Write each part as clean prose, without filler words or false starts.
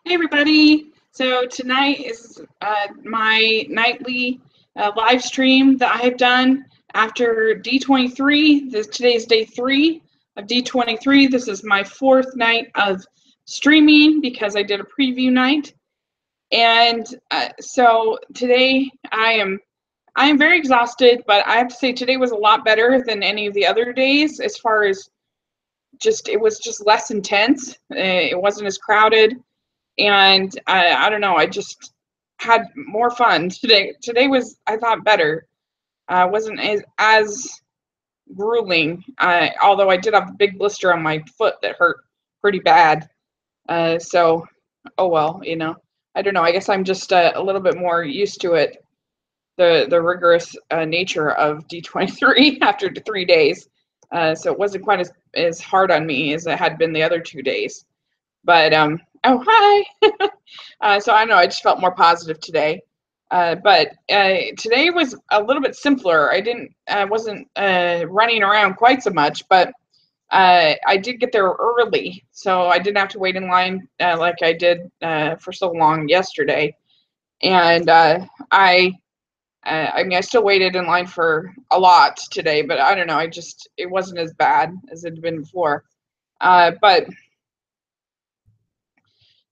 Hey everybody! So tonight is my nightly live stream that I have done after D23. Today's day 3 of D23. This is my 4th night of streaming because I did a preview night, and so today I am very exhausted, but I have to say today was a lot better than any of the other days as far as it was just less intense. It wasn't as crowded. And I don't know, I just had more fun today. Today was, I thought, better. Wasn't as grueling, although I did have a big blister on my foot that hurt pretty bad. So, oh well, I don't know. I guess I'm just a little bit more used to it, the rigorous nature of D23 after 3 days. So it wasn't quite as hard on me as it had been the other 2 days. But oh, hi. So I don't know, I just felt more positive today. But today was a little bit simpler. I wasn't running around quite so much, but I did get there early, so I didn't have to wait in line like I did for so long yesterday. And I mean, I still waited in line for a lot today, but I don't know, it wasn't as bad as it had been before. But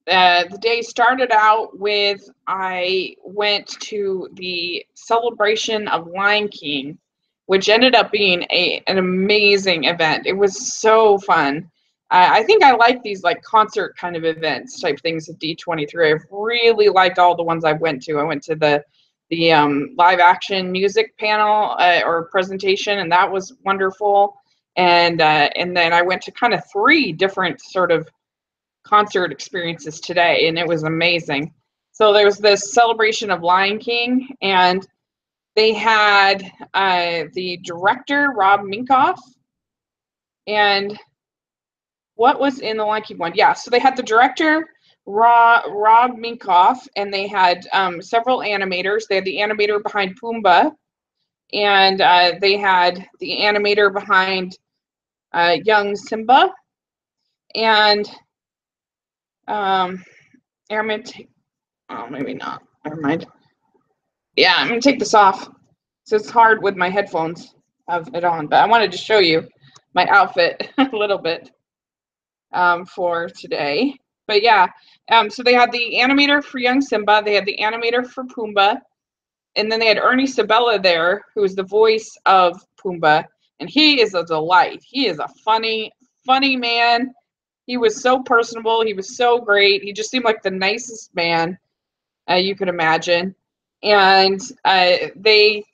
the day started out with, I went to the celebration of Lion King, which ended up being an amazing event. It was so fun. I think I like these like concert kind of events type things at D23. I've really liked all the ones I went to. I went to the live action music panel or presentation, and that was wonderful. And then I went to kind of 3 different sort of concert experiences today, and it was amazing. So there was this celebration of Lion King, and they had the director, Rob Minkoff, and what was in the Lion King one? Yeah, so they had the director, Rob Minkoff, and they had several animators. They had the animator behind Pumbaa, and they had the animator behind young Simba, and I'm going to take, oh, maybe not. Never mind. Yeah, I'm going to take this off. So it's hard with my headphones of it on, but I wanted to show you my outfit a little bit for today. But yeah, so they had the animator for young Simba, they had the animator for Pumbaa, and then they had Ernie Sabella there, who is the voice of Pumbaa, and he is a delight. He is a funny man. He was so personable. He was so great. He just seemed like the nicest man you could imagine. And they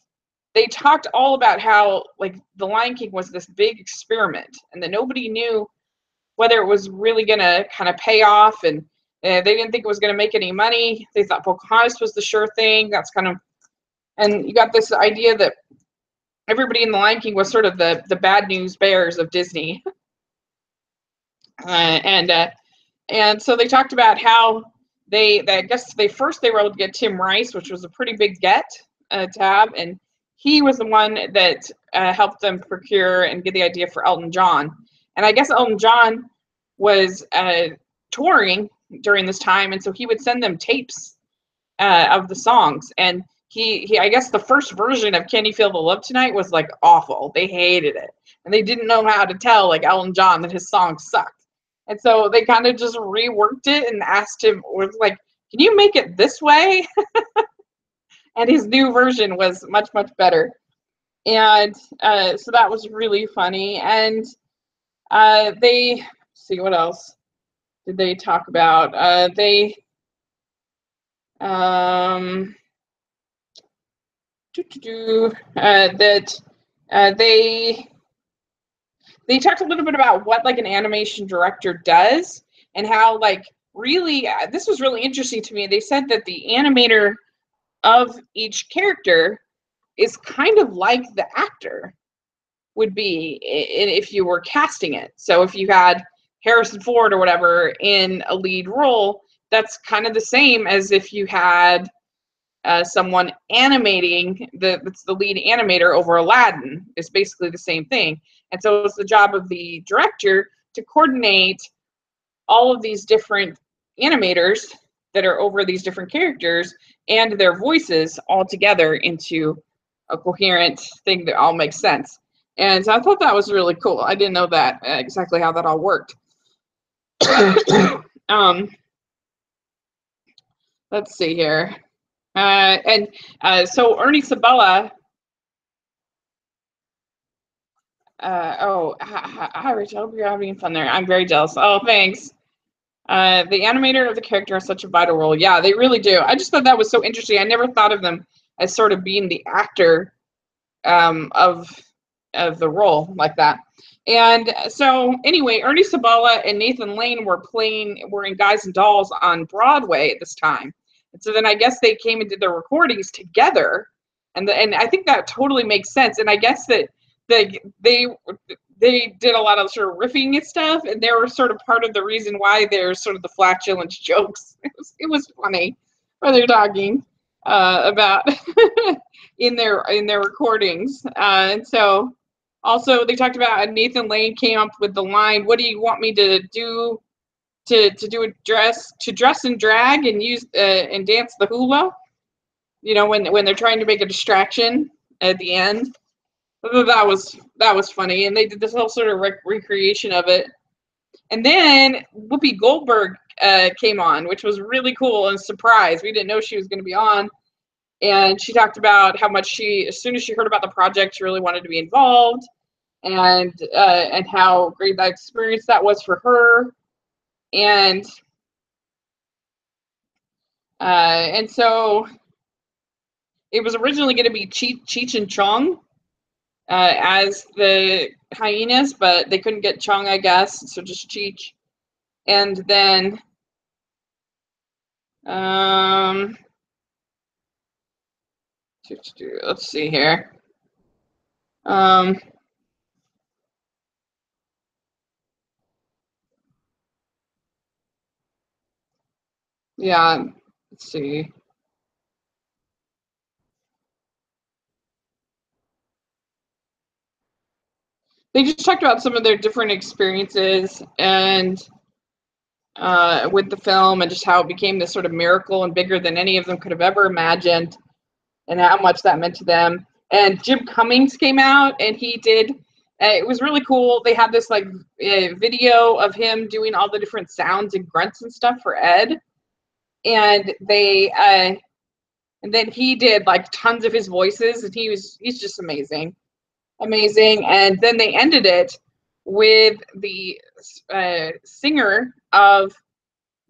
talked all about how like the Lion King was this big experiment, and that nobody knew whether it was really going to kind of pay off, and they didn't think it was going to make any money. They thought Pocahontas was the sure thing. That's kind of, and you got this idea that everybody in the Lion King was sort of the bad news bears of Disney. And so they talked about how I guess they were able to get Tim Rice, which was a pretty big get to have, and he was the one that helped them procure and get the idea for Elton John. And I guess Elton John was touring during this time, and so he would send them tapes of the songs. And he I guess the first version of Can You Feel the Love Tonight was like awful. They hated it, and they didn't know how to tell like Elton John that his song sucked. And so they kind of just reworked it and asked him, was like, can you make it this way? And his new version was much better. And so that was really funny. And they, see, what else did they talk about? They they talked a little bit about what like an animation director does, and how like really this was really interesting to me. They said that the animator of each character is kind of like the actor would be if you were casting it. So if you had Harrison Ford or whatever in a lead role, that's kind of the same as if you had someone animating that's the lead animator over Aladdin. It's basically the same thing. And so it's the job of the director to coordinate all of these different animators that are over these different characters and their voices all together into a coherent thing that all makes sense. And so I thought that was really cool. I didn't know that exactly how that all worked. Let's see here. So Ernie Sabella. Hi, Rachel. I hope you're having fun there. I'm very jealous. Oh, thanks. The animator of the character has such a vital role. Yeah, they really do. I just thought that was so interesting. I never thought of them as sort of being the actor of the role like that. And so anyway, Ernie Sabella and Nathan Lane were in Guys and Dolls on Broadway at this time. And so then I guess they came and did their recordings together. And I think that totally makes sense. And I guess that they did a lot of sort of riffing and stuff, and they were sort of part of the reason why there's sort of the flatulence jokes. It was funny when they're talking about in their recordings. And so also they talked about Nathan Lane came up with the line, "What do you want me to do dress and drag and use and dance the hula?" You know, when they're trying to make a distraction at the end. That was funny, and they did this whole sort of recreation of it. And then Whoopi Goldberg came on, which was really cool and a surprise. We didn't know she was going to be on, and she talked about how much as soon as she heard about the project, she really wanted to be involved, and how great that experience that was for her, and so it was originally going to be Cheech and Chong as the hyenas, but they couldn't get Chong, I guess, so just Cheech. And then let's see here. Yeah, let's see. They just talked about some of their different experiences and with the film, and just how it became this sort of miracle and bigger than any of them could have ever imagined, and how much that meant to them. And Jim Cummings came out, and he did. It was really cool. They had this like video of him doing all the different sounds and grunts and stuff for Ed, and and then he did like tons of his voices, and he's just amazing. And then they ended it with the singer of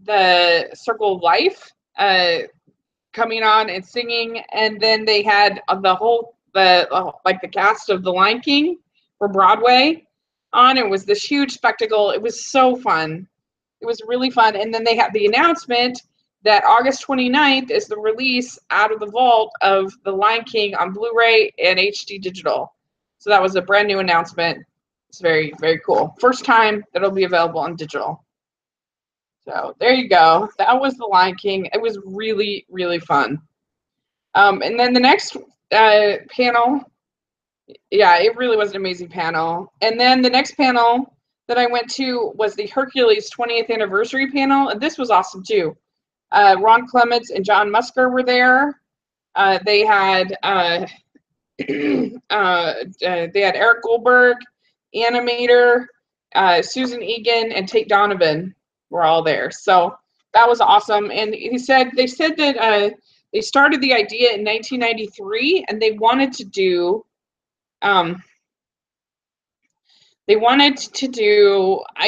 the Circle of Life coming on and singing, and then they had the cast of The Lion King for Broadway on. It was this huge spectacle. It was so fun. It was really fun. And then they had the announcement that August 29th is the release out of the vault of The Lion King on Blu-ray and HD digital. So that was a brand new announcement. It's very, very cool. First time that it'll be available on digital. So there you go. That was The Lion King. It was really, really fun. And then the next panel, yeah, it really was an amazing panel. And then the next panel that I went to was the Hercules 20th anniversary panel, and this was awesome too. Ron Clements and John Musker were there. They had Eric Goldberg, animator, Susan Egan, and Tate Donovan were all there. So that was awesome. And they said that they started the idea in 1993, and they wanted to do I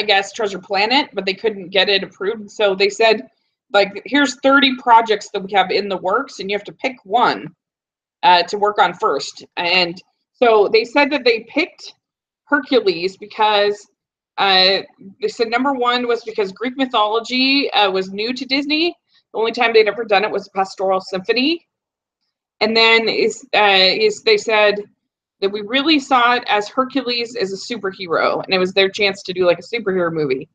guess, Treasure Planet, but they couldn't get it approved. So they said, like, here's 30 projects that we have in the works, and you have to pick one to work on first. And so they said that they picked Hercules because they said number one was because Greek mythology was new to Disney. The only time they'd ever done it was Pastoral Symphony. And then they said that we really saw it as Hercules as a superhero, and it was their chance to do like a superhero movie,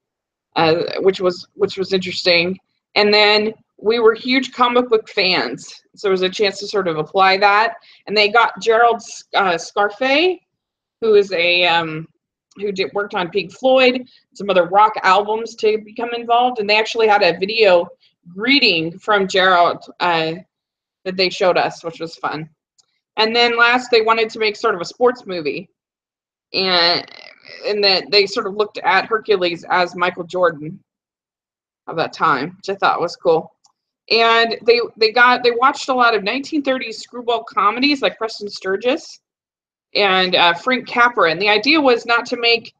which was interesting. And then we were huge comic book fans, so there was a chance to sort of apply that. And they got Gerald Scarfe, who is a who worked on Pink Floyd, some other rock albums to become involved, and they actually had a video greeting from Gerald that they showed us, which was fun. And then last, they wanted to make sort of a sports movie, and that they sort of looked at Hercules as Michael Jordan of that time, which I thought was cool. And they watched a lot of 1930s screwball comedies like Preston Sturgis and Frank Capra, and the idea was not to make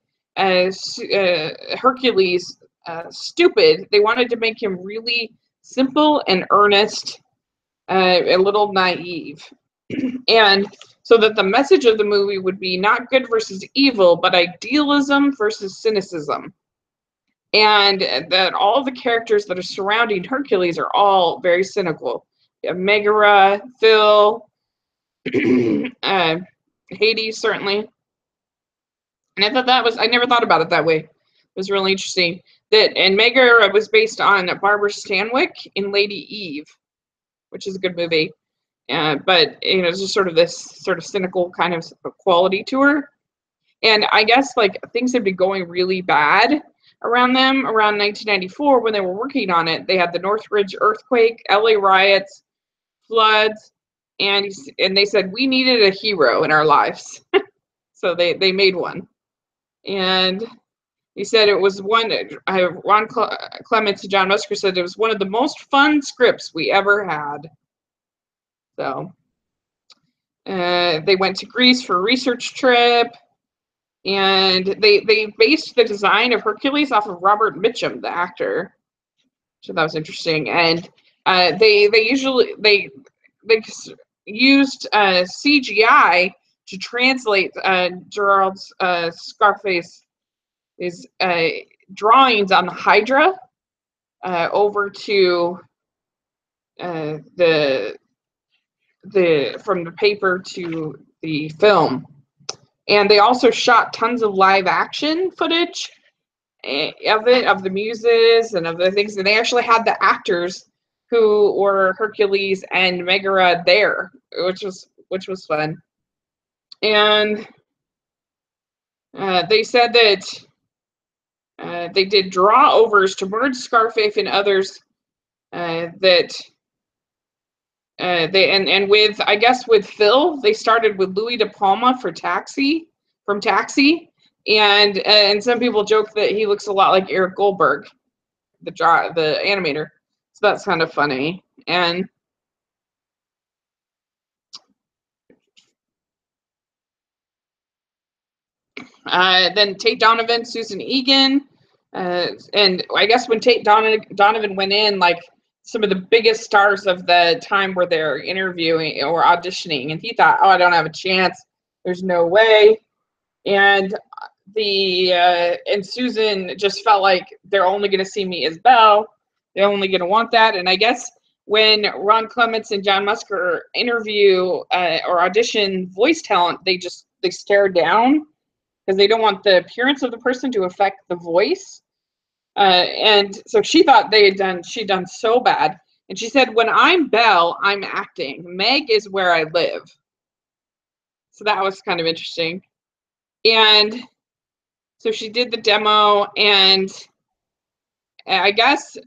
Hercules stupid. They wanted to make him really simple and earnest, a little naive, and so that the message of the movie would be not good versus evil, but idealism versus cynicism. And that all the characters that are surrounding Hercules are all very cynical. You have Megara, Phil, Hades, certainly. And I thought that was, I never thought about it that way. It was really interesting. And Megara was based on Barbara Stanwyck in Lady Eve, which is a good movie. But, it's just sort of this sort of cynical kind of quality to her. And I guess, like, things had been going really bad around 1994 when they were working on it. They had the Northridge earthquake, LA riots, floods, and they said, we needed a hero in our lives. So they made one. And he said it was one, Ron Clements and John Musker said it was one of the most fun scripts we ever had. So they went to Greece for a research trip. And they based the design of Hercules off of Robert Mitchum, the actor. So that was interesting. And they used CGI to translate Gerald's Scarface his drawings on the Hydra over to the from the paper to the film. And they also shot tons of live action footage of the muses and of the things. And they actually had the actors who were Hercules and Megara there, which was fun. And they said that they did draw overs to merge Scarface and others that with, I guess, with Phil, they started with Louis De Palma from Taxi, and some people joke that he looks a lot like Eric Goldberg, the animator. So that's kind of funny. And then Tate Donovan, Susan Egan, and I guess when Tate Donovan went in, like, some of the biggest stars of the time were there interviewing or auditioning, and he thought, oh, I don't have a chance. There's no way. And Susan just felt like they're only going to see me as Belle. They're only going to want that. And I guess when Ron Clements and John Musker interview or audition voice talent, they stare down because they don't want the appearance of the person to affect the voice. And so she thought she'd done so bad. And she said, when I'm Belle, I'm acting. Meg is where I live. So that was kind of interesting. And so she did the demo, and I guess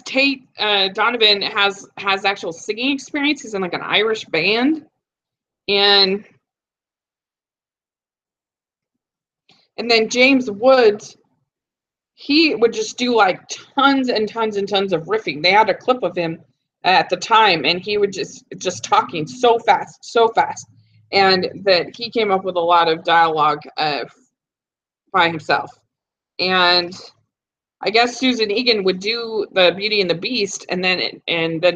Tate Donovan has actual singing experience. He's in like an Irish band, and then James Woods, he would just do like tons and tons and tons of riffing. They had a clip of him at the time, and he would just talking so fast, and that he came up with a lot of dialogue by himself. And I guess Susan Egan would do the Beauty and the Beast, and then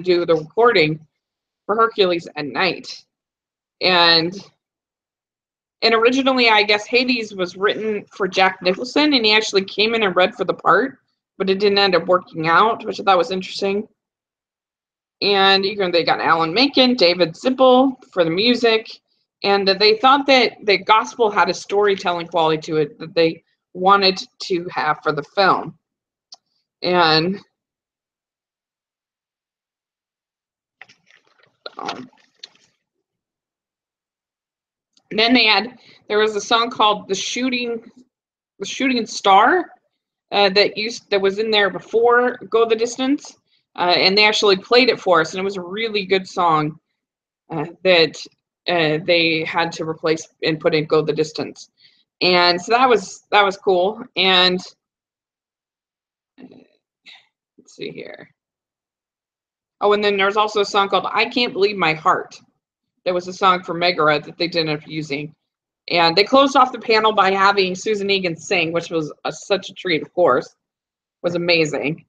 do the recording for Hercules at night. And originally, I guess Hades was written for Jack Nicholson, and he actually came in and read for the part, but it didn't end up working out, which I thought was interesting. And they got Alan Menken, David Zippel for the music, and they thought that the gospel had a storytelling quality to it that they wanted to have for the film. And And then there was a song called the Shooting Star that was in there before Go the Distance, and they actually played it for us, and it was a really good song that they had to replace and put in Go the Distance, and so that was cool. And let's see here. Oh, and then there's also a song called "I Can't Believe My Heart." That was a song for Megara that they didn't end up using. And they closed off the panel by having Susan Egan sing, which was such a treat, of course. Was amazing.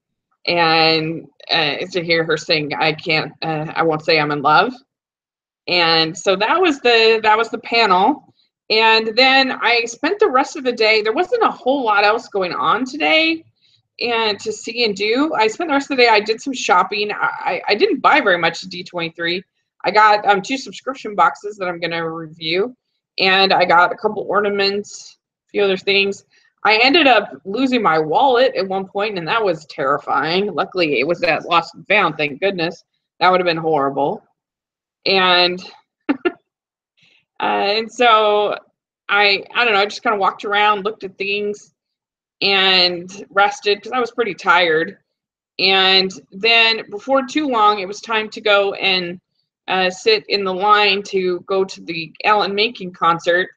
And to hear her sing, I won't say I'm in love. And so that was the panel. And then I spent the rest of the day. There wasn't a whole lot else going on today, and to see and do. I spent the rest of the day. I did some shopping. I didn't buy very much at D23. I got 2 subscription boxes that I'm going to review, and I got a couple ornaments, a few other things. I ended up losing my wallet at one point, and that was terrifying. Luckily, it was at Lost and Found, thank goodness. That would have been horrible. And so I don't know, I just kind of walked around, looked at things, and rested because I was pretty tired. And then before too long, it was time to go and sit in the line to go to the Alan Menken concert.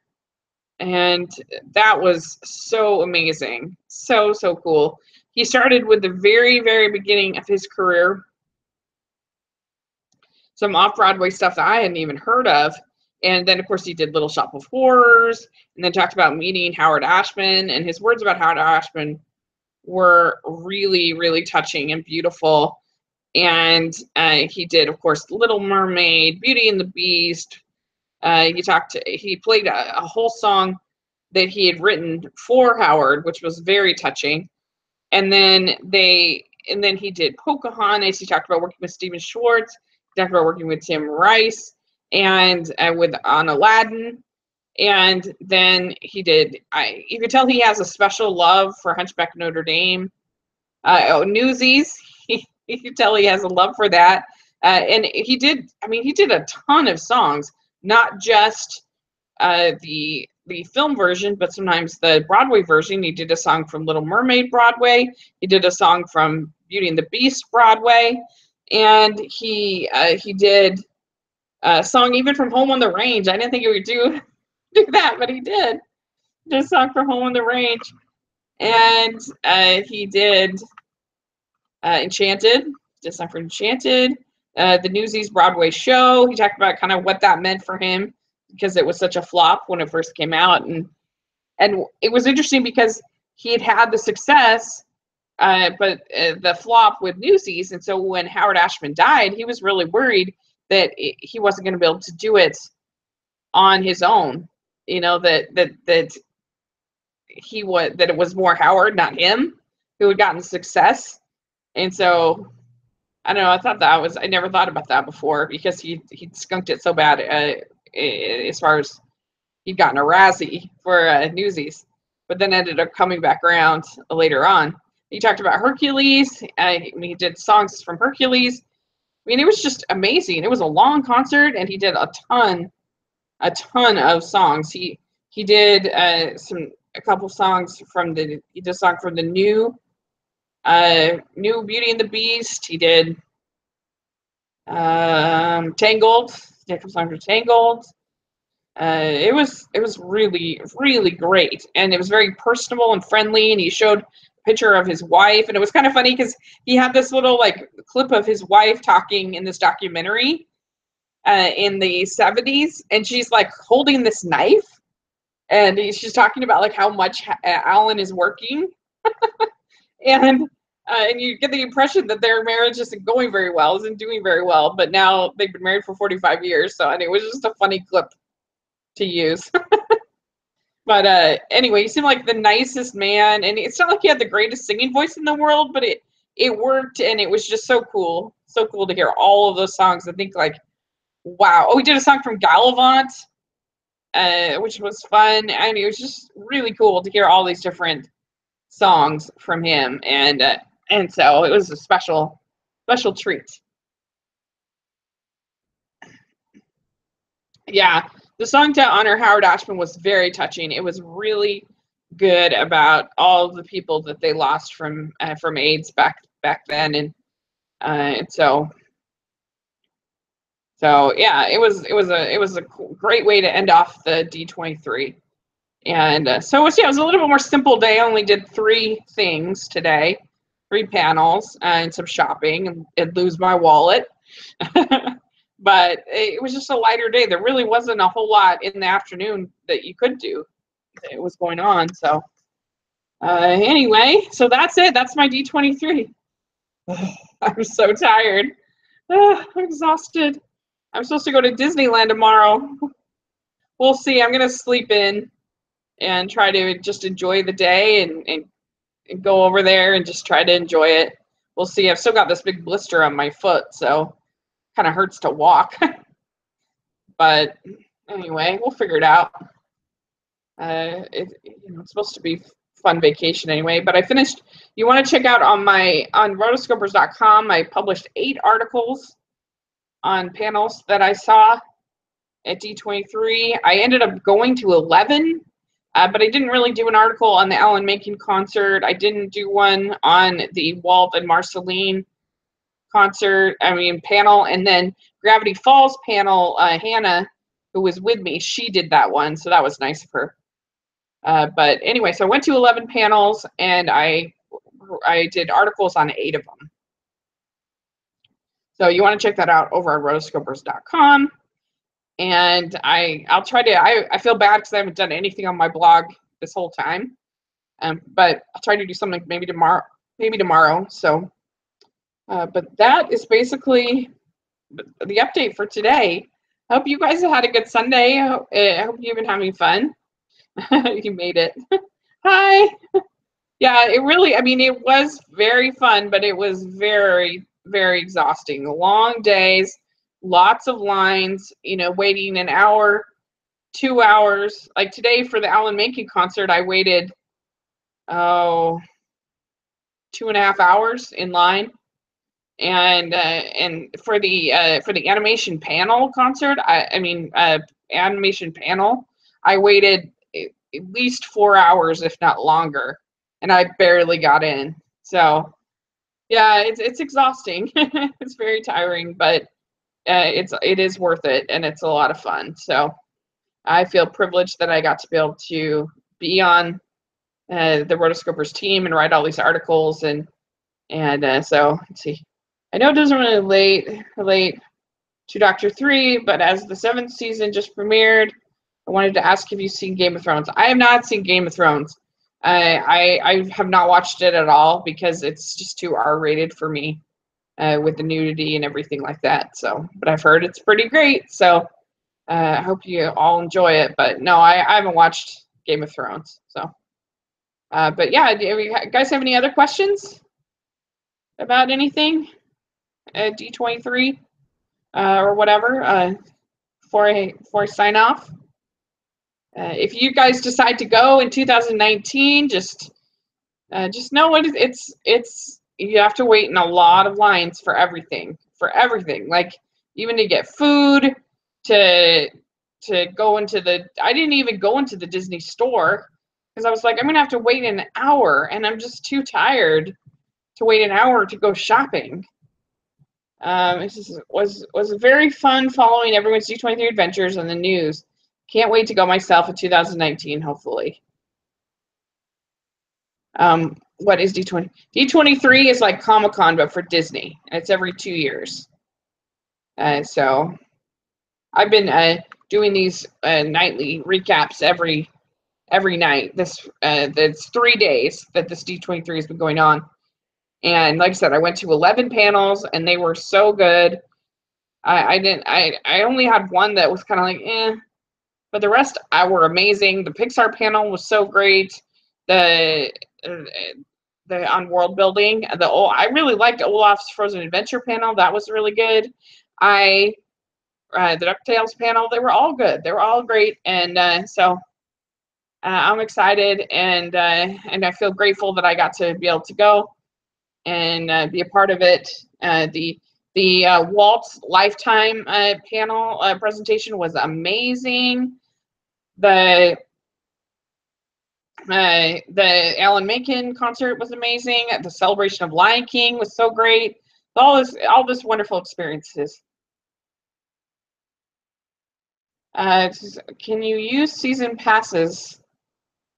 And that was so amazing. So, so cool. He started with the very, very beginning of his career, some off-Broadway stuff that I hadn't even heard of. And then, of course, he did Little Shop of Horrors, and then talked about meeting Howard Ashman. And his words about Howard Ashman were really, really touching and beautiful. And he did, of course, Little Mermaid, Beauty and the Beast. He played a whole song that he had written for Howard, which was very touching. And then he did Pocahontas. He talked about working with Stephen Schwartz. He talked about working with Tim Rice and on Aladdin. And then he did. You could tell he has a special love for Hunchback of Notre Dame. Newsies. You could tell he has a love for that. And he did. I mean, he did a ton of songs, not just the film version, but sometimes the Broadway version. He did a song from Little Mermaid Broadway. He did a song from Beauty and the Beast Broadway, and he did a song even from Home on the Range. I didn't think he would do that, but he did. Did a song from Home on the Range, and he did Enchanted. Did a song for Enchanted. The Newsies Broadway show. He talked about kind of what that meant for him, because it was such a flop when it first came out, and it was interesting because he had the success, but the flop with Newsies, and so when Howard Ashman died, he was really worried that he wasn't going to be able to do it on his own. You know, that it was more Howard, not him, who had gotten success, and so I don't know. I never thought about that before, because he skunked it so bad as far as he'd gotten a Razzie for Newsies, but then ended up coming back around later on. He talked about Hercules. He did songs from Hercules. I mean, it was just amazing. It was a long concert, and he did a ton of songs. He did a couple songs he did a song from the new Beauty and the Beast. He did Tangled. He did a couple songs for Tangled. It was really, really great, and it was very personable and friendly, and he showed a picture of his wife, and it was kind of funny because he had this little like clip of his wife talking in this documentary in the 70s, and she's like holding this knife, and she's talking about like how much Alan is working, and you get the impression that their marriage isn't going very well, isn't doing very well, but now they've been married for 45 years, and it was just a funny clip to use. But anyway, he seemed like the nicest man, and it's not like he had the greatest singing voice in the world, but it worked, and it was just so cool to hear all of those songs. I think, like, wow. Oh, he did a song from Gallivant, which was fun, and it was just really cool to hear all these different songs from him, and so it was a special treat. Yeah, the song to honor Howard Ashman was very touching. It was really good about all of the people that they lost from AIDS back then, and so yeah, it was a great way to end off the D23. And so it was, yeah, it was a little bit more simple day. I only did 3 things today, 3 panels and some shopping, and lose my wallet. But it was just a lighter day. There really wasn't a whole lot in the afternoon that you could do. It was going on. So anyway, so that's it. That's my D23. I'm so tired. I'm exhausted. I'm supposed to go to Disneyland tomorrow. We'll see. I'm going to sleep in and try to just enjoy the day and go over there and just try to enjoy it. We'll see. I've still got this big blister on my foot, so kind of hurts to walk. But anyway, we'll figure it out. It's supposed to be fun vacation anyway. But I finished. You want to check out on rotoscopers.com. I published 8 articles on panels that I saw at D23. I ended up going to 11, but I didn't really do an article on the Alan Menken concert. I didn't do one on the Walt and Marceline panel, and then Gravity Falls panel, Hannah, who was with me, she did that one, so that was nice of her. But anyway, so I went to 11 panels, and I did articles on 8 of them. So you want to check that out over at rotoscopers.com. And I'll try to, I feel bad because I haven't done anything on my blog this whole time. But I'll try to do something maybe tomorrow. So, but that is basically the update for today. I hope you guys had a good Sunday. I hope you've been having fun. You made it. Hi. Yeah, it really, it was very fun, but it was very, very exhausting. Long days, lots of lines, waiting an hour, 2 hours. Like today for the Alan Menken concert, I waited, 2.5 hours in line. And for the animation panel concert, animation panel, I waited at least 4 hours, if not longer, and I barely got in. So yeah, it's exhausting. It's very tiring, but it is worth it, and it's a lot of fun. So I feel privileged that I got to be able to be on the Rotoscopers team and write all these articles, and so let's see. I know it doesn't really relate to Doctor 3, but as the 7th season just premiered, I wanted to ask if you've seen Game of Thrones. I have not seen Game of Thrones. I have not watched it at all because it's just too R-rated for me, with the nudity and everything like that. So, but I've heard it's pretty great. So I hope you all enjoy it. But no, I haven't watched Game of Thrones. So, but yeah, do you guys have any other questions about anything? D23 or whatever, before I sign off. If you guys decide to go in 2019, just know what it's you have to wait in a lot of lines for everything. Like even to get food, to go into I didn't even go into the Disney store because I was like, I'm gonna have to wait an hour, and I'm just too tired to wait an hour to go shopping. It was very fun following everyone's D23 adventures on the news. Can't wait to go myself in 2019, hopefully. What is D20? D23 is like Comic-Con, but for Disney. It's every 2 years. So I've been doing these nightly recaps every night. It's 3 days that this D23 has been going on. And like I said, I went to 11 panels, and they were so good. I only had one that was kind of like, eh, but the rest were amazing. The Pixar panel was so great. The on world building, I really liked Olaf's Frozen Adventure panel. That was really good. The DuckTales panel, they were all good. They were all great, and so I'm excited, and I feel grateful that I got to be able to go and be a part of it. The The Walt's Lifetime panel presentation was amazing. The Alan Menken concert was amazing. The celebration of Lion King was so great. All this wonderful experiences. Can you use season passes?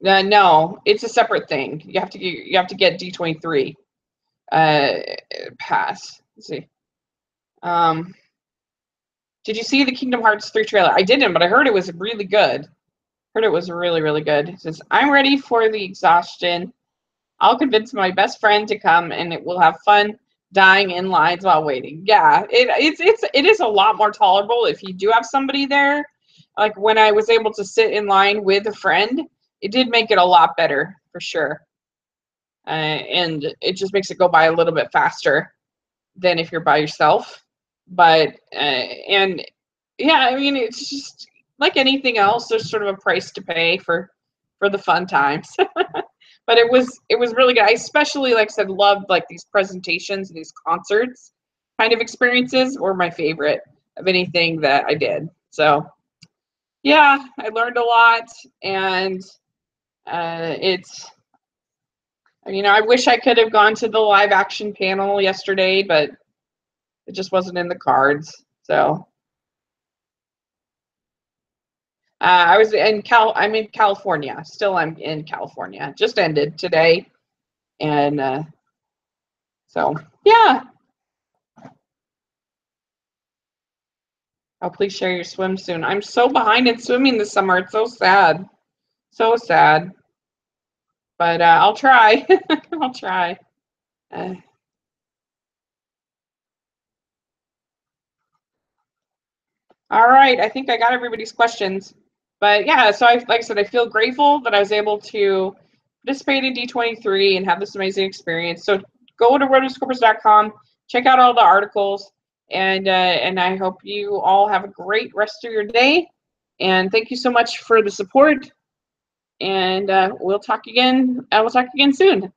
No, it's a separate thing. You have to get D23 pass. Let's see. Did you see the Kingdom Hearts 3 trailer? I didn't, but I heard it was really good. Heard it was really, really good. It says, I'm ready for the exhaustion. I'll convince my best friend to come and we'll have fun dying in lines while waiting. Yeah, it is a lot more tolerable if you do have somebody there. Like when I was able to sit in line with a friend, it did make it a lot better for sure. And it just makes it go by a little bit faster than if you're by yourself. But and yeah, I mean, it's just like anything else. There's sort of a price to pay for the fun times. But it was really good. I especially, like I said, loved like these presentations and these concerts kind of experiences were my favorite of anything that I did. So yeah, I learned a lot, and it's, you know, I wish I could have gone to the live action panel yesterday, but it just wasn't in the cards. So I was in I'm in California. Still, I'm in California. Just ended today, and so yeah. Oh, please share your swim soon. I'm so behind in swimming this summer. It's so sad, so sad. But I'll try. I'll try. Uh, all right. I think I got everybody's questions. But yeah, so like I said, I feel grateful that I was able to participate in D23 and have this amazing experience. So go to rotoscopers.com, check out all the articles, and I hope you all have a great rest of your day. And thank you so much for the support. And we'll talk again. We'll talk again soon.